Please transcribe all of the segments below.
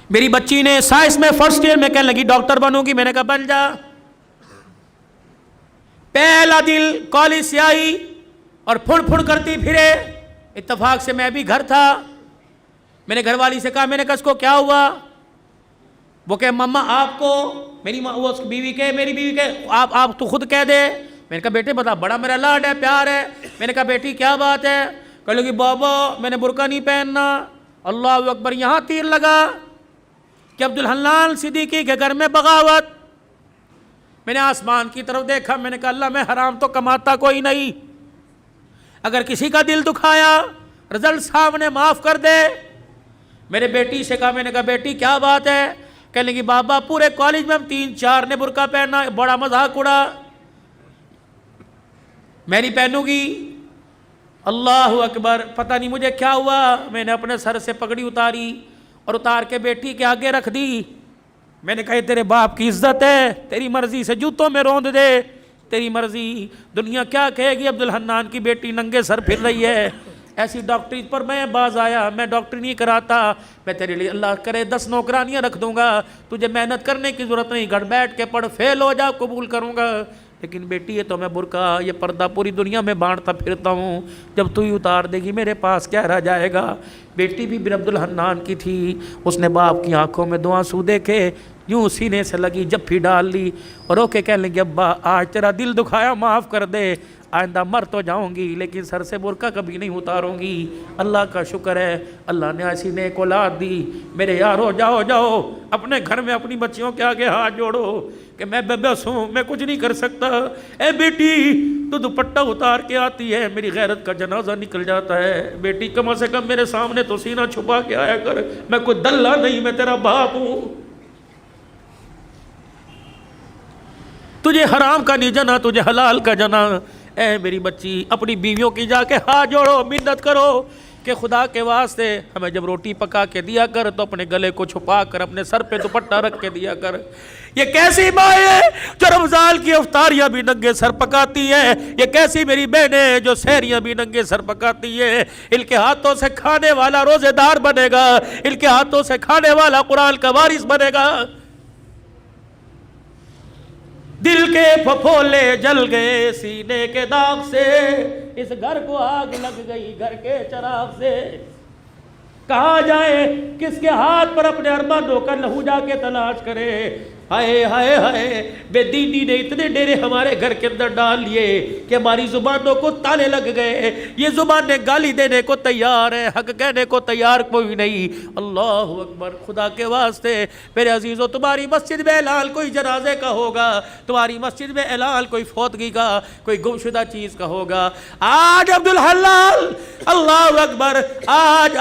میری بچی نے سائنس میں فرسٹ ایئر میں کہنے لگی ڈاکٹر بنوں گی، میں نے کہا بن جا۔ پہلا دن کالج سے آئی اور پھڑ کرتی پھرے، اتفاق سے میں بھی گھر تھا، میں نے گھر والی سے کہا، میں نے کہا اس کو کیا ہوا؟ وہ کہ مما آپ کو، میری بیوی کے، میری بیوی کے، آپ تو خود کہہ دے۔ میں نے کہا بیٹے بتا، بڑا میرا لاڈ ہے، پیار ہے۔ میں نے کہا بیٹی کیا بات ہے؟ کہنے لگی بابا میں نے برقع نہیں پہننا۔ اللہ اکبر، یہاں تیر لگا کہ عبدالحنان صدیقی کے گھر میں بغاوت۔ میں نے آسمان کی طرف دیکھا، میں نے کہا اللہ میں حرام تو کماتا کوئی نہیں، اگر کسی کا دل دکھایا رزلٹ صاحب نے معاف کر دے۔ میرے بیٹی سے کہا، میں نے کہا بیٹی کیا بات ہے؟ کہنے لگی بابا پورے کالج میں ہم 3-4 نے برقع پہنا، بڑا مذاق اڑا، میں نہیں پہنوں گی۔ اللہ اکبر، پتہ نہیں مجھے کیا ہوا، میں نے اپنے سر سے پگڑی اتاری اور اتار کے بیٹی کے آگے رکھ دی۔ میں نے کہا تیرے باپ کی عزت ہے، تیری مرضی سے جوتوں میں روند دے، تیری مرضی، دنیا کیا کہے گی عبدالحنان کی بیٹی ننگے سر پھر رہی ہے۔ ایسی ڈاکٹری پر میں باز آیا، میں ڈاکٹری نہیں کراتا، میں تیرے لیے اللہ کرے 10 نوکرانیاں رکھ دوں گا، تجھے محنت کرنے کی ضرورت نہیں، گھر بیٹھ کے پڑھ، فیل ہو جا قبول کروں گا۔ لیکن بیٹی یہ تو میں برقع، یہ پردہ پوری دنیا میں بانٹتا پھرتا ہوں، جب تو ہی اتار دے گی میرے پاس کیا رہ جائے گا۔ بیٹی بھی بن عبدالحنان کی تھی، اس نے باپ کی آنکھوں میں 2 آنسو دیکھے، یوں سینے سے لگی جپھی ڈال لی اور رو کے کہنے لگی ابا آج تیرا دل دکھایا معاف کر دے، آئندہ مر تو جاؤں گی لیکن سر سے برقع کبھی نہیں اتاروں گی۔ اللہ کا شکر ہے اللہ نے ایسی نیک اولاد دی۔ میرے یارو جاؤ اپنے گھر میں اپنی بچیوں کے آگے ہاتھ جوڑو کہ میں بے بس ہوں، میں کچھ نہیں کر سکتا۔ اے بیٹی تو دوپٹہ اتار کے آتی ہے، میری غیرت کا جنازہ نکل جاتا ہے۔ بیٹی کم سے کم میرے سامنے تو سینہ چھپا کے آیا کر، میں کوئی دلہ نہیں، میں تیرا باپ ہوں۔ تجھے حرام کا نہیں جنا، تجھے حلال کا جنا۔ اے میری بچی اپنی بیویوں کی جا کے ہاتھ جوڑو، منت کرو کہ خدا کے واسطے ہمیں جب روٹی پکا کے دیا کر تو اپنے گلے کو چھپا کر اپنے سر پہ دوپٹہ رکھ کے دیا کر۔ یہ کیسی ماں ہے جو رمضان کی افطاریاں بھی ننگے سر پکاتی ہے؟ یہ کیسی میری بہنیں جو سحریاں بھی ننگے سر پکاتی ہے؟ ان کے ہاتھوں سے کھانے والا روزے دار بنے گا، ان کے ہاتھوں سے کھانے والا قرآن کا وارث بنے گا۔ دل کے پھپھولے جل گئے سینے کے داغ سے، اس گھر کو آگ لگ گئی گھر کے چراغ سے۔ کہاں جائے، کس کے ہاتھ پر اپنے ارمانوں کا لہو جا کے تلاش کرے؟ ہائے ہائے ہائے، بے دینی نے اتنے ڈیرے ہمارے گھر کے اندر ڈال لیے کہ ہماری زبانوں کو تالے لگ گئے۔ یہ زبانیں گالی دینے کو تیار ہیں، حق کہنے کو تیار کوئی نہیں۔ اللہ اکبر، خدا کے واسطے میرے عزیزو، تمہاری مسجد میں اعلان کوئی جنازے کا ہوگا، تمہاری مسجد میں اعلان کوئی فوتگی کا، کوئی گمشدہ چیز کا ہوگا، آج عبدالحلال، اللہ اکبر، آج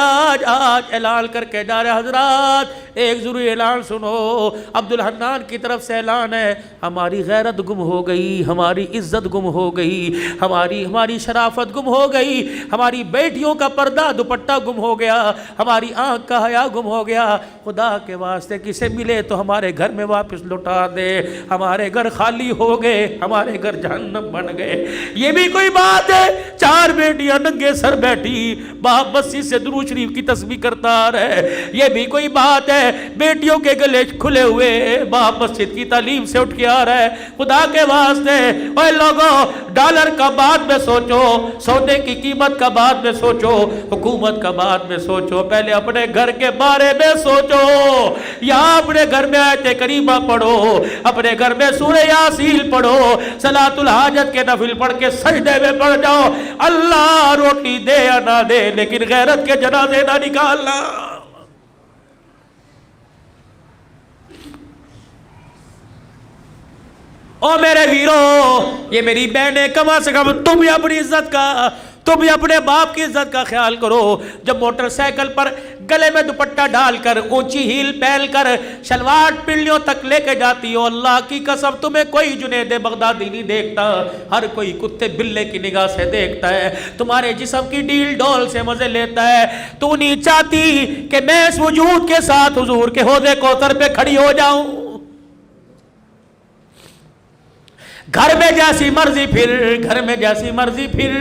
اعلان کر کے جا رہے حضرات۔ ایک ضروری اعلان سنو، عبدالحنان کی طرف سے اعلان ہے، ہماری غیرت گم ہو گئی، ہماری عزت گم ہو گئی، ہماری شرافت گم ہو گئی، ہماری بیٹیوں کا پردہ دوپٹہ گم ہو گیا، ہماری آنکھ کا حیا گم ہو گیا۔ خدا کے واسطے کسے ملے تو ہمارے گھر میں واپس لوٹا دے، ہمارے گھر خالی ہو گئے، ہمارے گھر جہنم بن گئے۔ یہ بھی کوئی بات ہے؟ 4 بیٹیاں ننگے سر بیٹھی، باپ مسجد سے درود شریف کی تسبیح کرتا رہے۔ یہ بھی کوئی بات ہے؟ بیٹیوں کے گلے کھلے ہوئے، باپ مسجد کی تعلیم سے اٹھ کے آ رہا ہے۔ خدا کے واسطے اے لوگوں، ڈالر کا بعد میں سوچو، سونے کی قیمت کا بعد میں سوچو، حکومت کا بعد میں سوچو، پہلے اپنے گھر کے بارے میں سوچو۔ یہاں اپنے گھر میں آیت کریمہ پڑھو، اپنے گھر میں سورہ یاسین پڑھو، صلاۃ الحاجت کے نفل پڑھ کے سجدے میں پڑھ جاؤ۔ اللہ روٹی دے یا نہ دے لیکن غیرت کے جنازے نہ نکالنا۔ او میرے ویرو، یہ میری بہنیں، کم سے کم تم بھی اپنی عزت کا، تم بھی اپنے باپ کی عزت کا خیال کرو۔ جب موٹر سائیکل پر گلے میں دوپٹہ ڈال کر، اونچی ہیل پہن کر، شلوار پنڈلیوں تک لے کے جاتی ہو، اللہ کی قسم تمہیں کوئی جنید بغدادی نہیں دیکھتا، ہر کوئی کتے بلے کی نگاہ سے دیکھتا ہے، تمہارے جسم کی ڈیل ڈول سے مزے لیتا ہے۔ تو نہیں چاہتی کہ میں اس وجود کے ساتھ حضور کے حوض کوثر پہ کھڑی ہو جاؤں؟ گھر میں جیسی مرضی پھر، گھر میں جیسی مرضی پھر،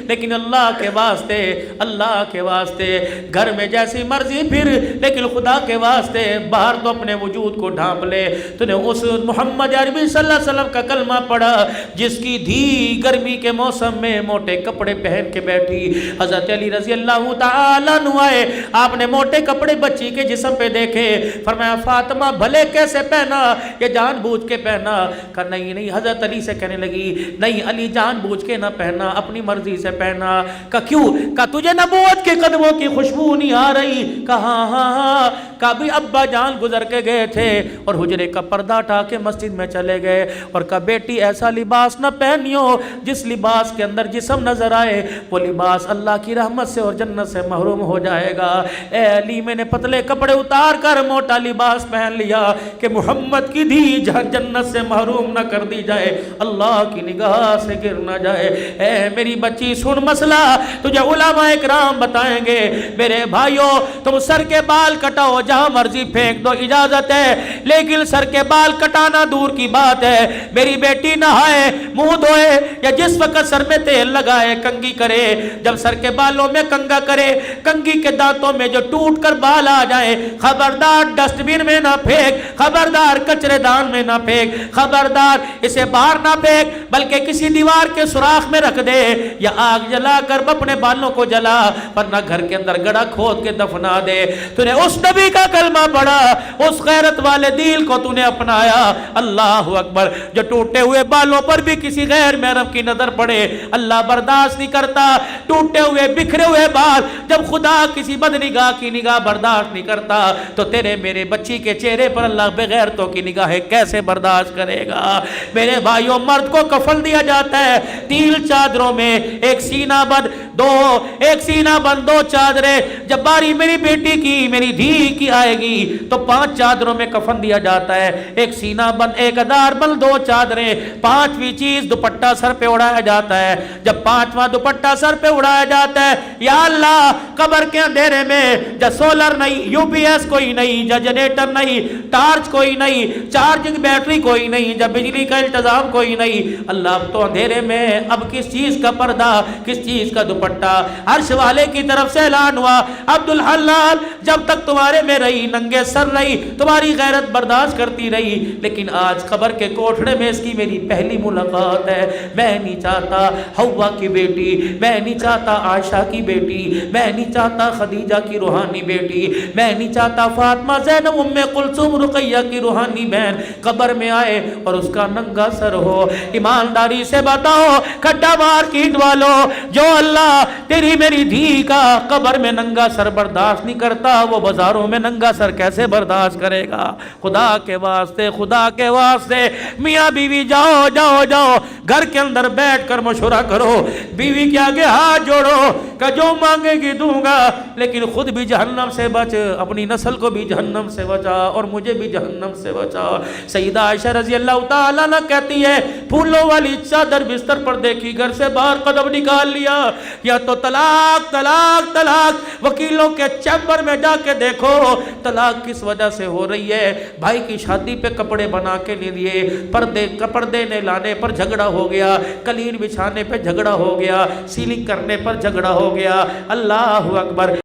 لیکن اللہ کے واسطے، اللہ کے واسطے گھر میں جیسی مرضی پھر، لیکن خدا کے واسطے باہر تو اپنے وجود کو ڈھانپ لے۔ تو نے اس محمد عربی صلی اللہ علیہ وسلم کا کلمہ پڑھا جس کی دھی گرمی کے موسم میں موٹے کپڑے پہن کے بیٹھی۔ حضرت علی رضی اللہ تعالیٰ عنہ آئے، آپ نے موٹے کپڑے بچی کے جسم پہ دیکھے، فرمایا فاطمہ بھلے کیسے پہنا، یہ جان بوجھ کے پہنا؟ کہا نہیں نہیں۔ حضرت علی سے کہنے لگی نہیں علی جان بوجھ کے نہ پہنا، اپنی مرضی سے پہنا۔ کہا کیوں؟ کہا تجھے نبوت کے قدموں کی خوشبو نہیں آ رہی؟ کہا ہاں ہاں۔ کہا بھی ابا جان گزر کے گئے تھے اور حجرے کا پردہ اٹھا کے مسجد میں چلے گئے، اور کہا بیٹی ایسا لباس نہ پہنیو جس لباس کے اندر جسم نظر آئے، وہ لباس اللہ کی رحمت سے اور جنت سے محروم ہو جائے گا۔ اے علی میں نے پتلے کپڑے اتار کر موٹا لباس پہن لیا کہ محمد کی دھی جنت سے محروم نہ کر دی جائے، اللہ کی نگاہ سے گر نہ جائے۔ اے میری بچی سن مسئلہ تجھے علماء اکرام بتائیں گے۔ میرے بھائیوں تم سر کے بال کٹاؤ جہاں مرضی پھینک دو، اجازت ہے، لیکن سر کے بال کٹانا دور کی بات ہے۔ میری بیٹی نہائے، منہ دھوئے، یا جس وقت سر میں تیل لگائے کنگھی کرے، جب سر کے بالوں میں کنگھا کرے، کنگھی کے دانتوں میں جو ٹوٹ کر بال آ جائے، خبردار ڈسٹ بن میں نہ پھینک، خبردار کچرے دان میں نہ پھینک، خبردار اسے باہر نہ پھینک، بلکہ کسی دیوار کے سوراخ میں رکھ دے یا آگ جلا کر اپنے بالوں کو جلا، ورنہ گھر کے اندر گڑھا کھود کے دفنا دے۔ تو نے اس نبی کا کلمہ پڑھا، اس غیرت والے دین کو تو نے اپنایا۔ اللہ اکبر۔ جو ٹوٹے ہوئے بالوں پر بھی کسی غیر محرم کی نظر پڑے اللہ برداشت نہیں کرتا۔ ٹوٹے ہوئے بکھرے ہوئے بال جب خدا کسی بدنگاہ کی نگاہ برداشت نہیں کرتا تو تیرے میرے بچی کے چہرے پر اللہ بغیرتوں کی نگاہیں کیسے برداشت کرے گا؟ میرے بھائیوں مرد کو کفن دیا جاتا ہے 3 چادروں میں، ایک سینہ بند دو چادریں۔ جب باری میری بیٹی کی میری دھی کی آئے گی تو 5 چادروں میں کفن دیا جاتا ہے، ایک سینہ بند، ایک ادار بند، 2 چادریں، 5ویں چیز دوپٹہ سر پہ اڑایا جاتا ہے۔ جب 5واں دوپٹہ سر پہ اڑایا جاتا ہے، یا اللہ قبر کے اندھیرے میں جب سولر نہیں، یو پی ایس کوئی نہیں، جب جنریٹر نہیں، ٹارچ کوئی نہیں، چارجنگ بیٹری کوئی نہیں، جب بجلی کا انتظام کوئی نہیں، اللہ اب تو اندھیرے میں اب کس چیز کا پردہ، کس چیز کا دوپٹہ؟ عرش والے کی طرف سے اعلان ہوا عبدالحلال جب تک تمہارے میں رہی ننگے سر رہی، تمہاری غیرت برداشت کرتی رہی، لیکن آج قبر کے کوٹھڑے میں اس کی میری پہلی ملاقات ہے۔ میں نہیں چاہتا حوا کی بیٹی، میں نہیں چاہتا عائشہ کی بیٹی، میں نہیں چاہتا خدیجہ کی روحانی بیٹی، میں نہیں چاہتا فاطمہ زینب ام کلثوم رقیہ کی روحانی بہن قبر میں آئے اور اس کا ننگا سر ہو۔ ایمانداری سے بتاؤ کھڈا مارکیٹ والوں، جو اللہ تیری میری دھی کا قبر میں ننگا سر برداشت نہیں کرتا، وہ بازاروں میں ننگا سر کیسے برداشت کرے گا؟ خدا کے واسطے، خدا کے واسطے میاں بیوی جاؤ جاؤ جاؤ گھر کے اندر بیٹھ کر مشورہ کرو، بیوی کے آگے ہاتھ جوڑو کہ جو مانگے گی دوں گا، لیکن خود بھی جہنم سے بچ، اپنی نسل کو بھی جہنم سے بچا اور مجھے بھی جہنم سے بچا۔ سیدہ عائشہ رضی اللہ تعالیٰ عنہ کہتی ہے پھولوں والی چادر بستر پر دیکھی، گھر سے باہر قدم نکال لیا، یا تو طلاق طلاق طلاق، وکیلوں کے چیمبر میں جا کے دیکھو طلاق کس وجہ سے ہو رہی ہے۔ بھائی کی شادی پہ کپڑے بنا کے نہیں دیے، پردے نے لانے پر جھگڑا ہو گیا، قلین بچھانے پہ جھگڑا ہو گیا، سیلنگ کرنے پر جھگڑا ہو گیا۔ اللہ اکبر۔